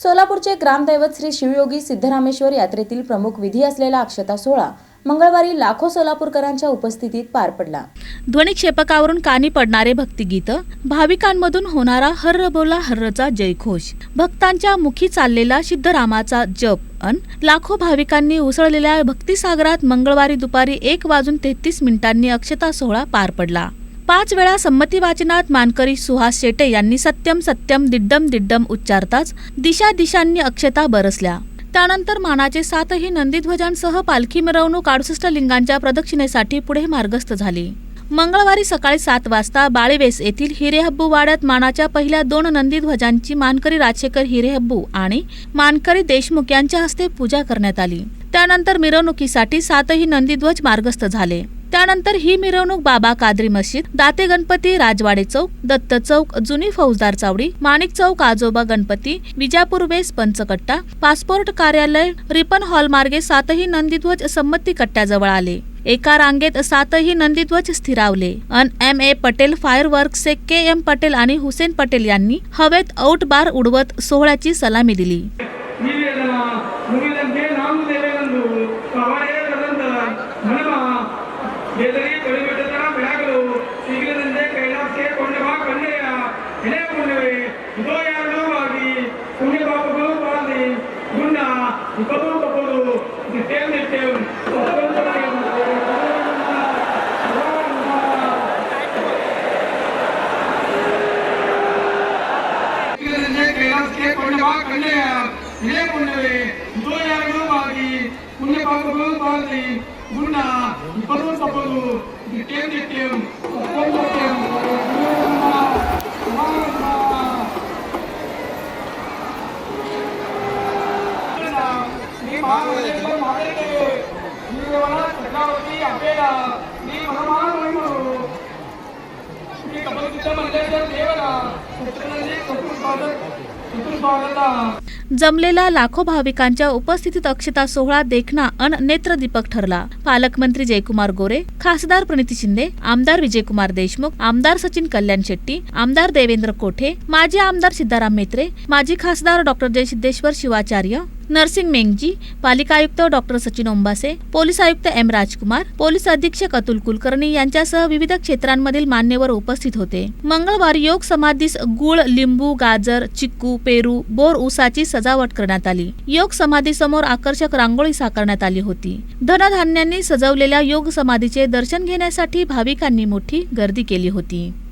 सोलापूरचे ग्रामदैवत श्री शिवयोगी सिद्धरामेश्वर यात्रेतील प्रमुख विधी असलेला अक्षता सोहळा मंगळवारी लाखो सोलापूरकरांच्या उपस्थितीत पार पडला। ध्वनिक्षेपकावरून कानी पडणारे भक्तिगीत, भाविकांमधून होणारा हर्र बोला हर्रचा जयघोष, भक्तांच्या मुखी चाललेला सिद्धरामाचा जप अन लाखो भाविकांनी उसळलेल्या भक्तिसागरात मंगळवारी दुपारी 1:33 अक्षता सोहळा पार पडला। 5 वेळा संमती वाचनात मानकरी सुहास शेटे यांनी सत्यम सत्यम दिड्डम दिड्डम उच्चारताच दिशा दिशांनी अक्षता बरसल्या। त्यानंतर मानाचे 7ही नंदीध्वजांसह पालखी मिरवणूक 68 लिंगांच्या प्रदक्षिणेसाठी पुढे मार्गस्थ झाली। मंगळवारी सकाळी 7 वाजता बाळीवेस येथील हिरेहब्बू वाड्यात मानाच्या पहिल्या 2 नंदीध्वजांची मानकरी राजशेखर हिरेहब्बू आणि मानकरी देशमुख यांच्या हस्ते पूजा करण्यात आली। त्यानंतर मिरवणुकीसाठी 7ही नंदीध्वज मार्गस्थ झाले। त्यानंतर ही मिरवणूक बाबा कादरी मस्जिद, दाते गणपती, राजवाडे चौक, दत्त चौक, जुनी फौजदार चावडी, माणिक चौक, आजोबा गणपती, विजापूर वेस, पंचकट्टा, पासपोर्ट कार्यालय, रिपन हॉल मार्गे 7ही नंदीध्वज संमती कट्ट्याजवळ आले। एका रांगेत 7ही नंदीध्वज स्थिरावले अन M.A. पटेल फायरवर्क्सचे K.M. पटेल आणि हुसेन पटेल यांनी हवेत औट बार उडवत सोहळ्याची सलामी दिली। जमलेला लाखो भाविकांच्या उपस्थितीत अक्षता सोहळा देखणा अन नेत्रदीपक ठरला। पालकमंत्री जयकुमार गोरे, खासदार प्रणिती शिंदे, आमदार विजयकुमार देशमुख, आमदार सचिन कल्याण शेट्टी, आमदार देवेंद्र कोठे, माजी आमदार सिद्धाराम मेत्रे, माजी खासदार डॉ. जयसिद्धेश्वर शिवाचार्य, नरसिंग मेंगजी, पालिका आयुक्त डॉ. सचिन ओंबासे, पोलीस आयुक्त M. राजकुमार, पोलीस अधीक्षक अतुल कुलकर्णी यांच्यासह विविध क्षेत्रांमधील मान्यवर उपस्थित होते। मंगळवारी योग समाधीस गुळ, लिंबू, गाजर, चिक्कू, पेरू, बोर ऊसाची सजावट करण्यात आली। योग समाधी समोर आकर्षक रांगोळी साकारण्यात आली होती। धनधान्यांनी सजवलेल्या योग समाधीचे दर्शन घेण्यासाठी भाविकांनी मोठी गर्दी केली होती।